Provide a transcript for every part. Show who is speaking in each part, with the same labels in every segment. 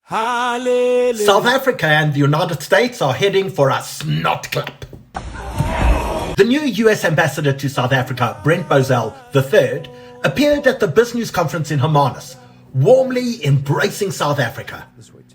Speaker 1: Hallelujah.
Speaker 2: South Africa and the United States are heading for a snotklap. The new US ambassador to South Africa, Brent Bozell III, appeared at the business conference in Hermanus, warmly embracing South Africa,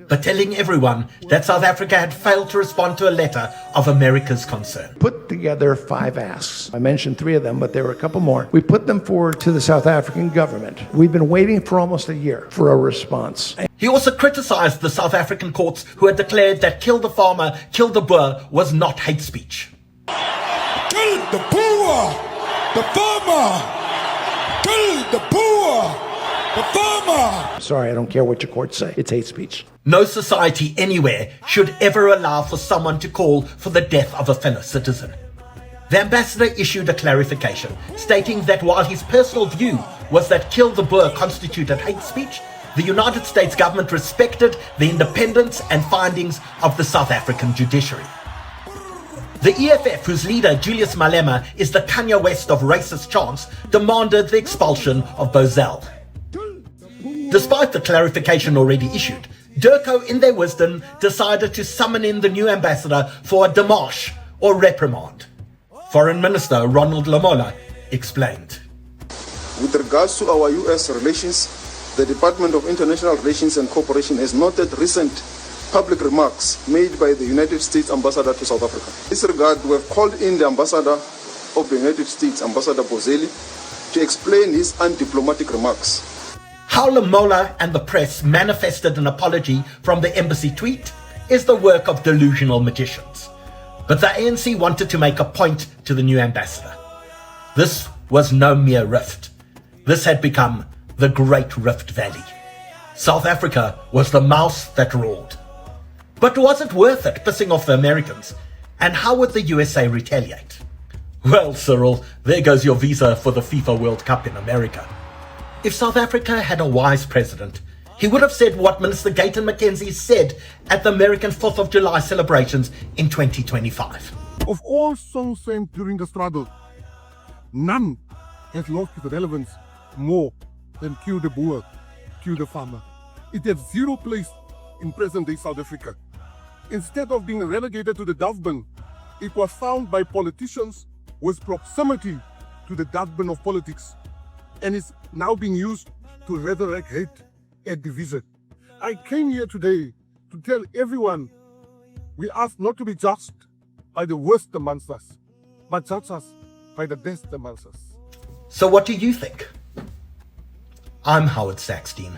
Speaker 2: but telling everyone that South Africa had failed to respond to a letter of America's concern.
Speaker 3: Put together 5 asks. I mentioned 3 of them, but there were a couple more. We put them forward to the South African government. We've been waiting for almost a year for a response.
Speaker 2: He also criticized the South African courts who had declared that kill the farmer, kill the Boer was not hate speech.
Speaker 1: Kill the poor, the farmer. Kill the poor, the farmer.
Speaker 3: Sorry, I don't care what your courts say. It's hate speech.
Speaker 2: No society anywhere should ever allow for someone to call for the death of a fellow citizen. The ambassador issued a clarification, stating that while his personal view was that kill the Boer constituted hate speech, the United States government respected the independence and findings of the South African judiciary. The EFF, whose leader, Julius Malema, is the Kanye West of racist chants, demanded the expulsion of Bozell. Despite the clarification already issued, Durko, in their wisdom, decided to summon in the new ambassador for a démarche or reprimand. Foreign Minister Ronald Lamola explained.
Speaker 4: With regards to our US relations, the Department of International Relations and Cooperation has noted recent public remarks made by the United States Ambassador to South Africa. In this regard, we have called in the Ambassador of the United States, Ambassador Bozeli, to explain his undiplomatic remarks.
Speaker 2: How Lamola and the press manifested an apology from the embassy tweet is the work of delusional magicians. But the ANC wanted to make a point to the new ambassador. This was no mere rift. This had become the Great Rift Valley. South Africa was the mouse that roared. But was it worth it pissing off the Americans? And how would the USA retaliate? Well, Cyril, there goes your visa for the FIFA World Cup in America. If South Africa had a wise president, he would have said what Minister Gayton said at the American 4th of July celebrations in 2025.
Speaker 5: Of all songs sang during the struggle, none has lost its relevance more than Kill the Boer, Kill the Farmer. It has zero place in present-day South Africa. Instead of being relegated to the dustbin, it was found by politicians with proximity to the dustbin of politics, and is now being used to resurrect hate and division. I came here today to tell everyone we ask not to be judged by the worst amongst us, but judge us by the best amongst us.
Speaker 2: So what do you think? I'm Howard Saxton.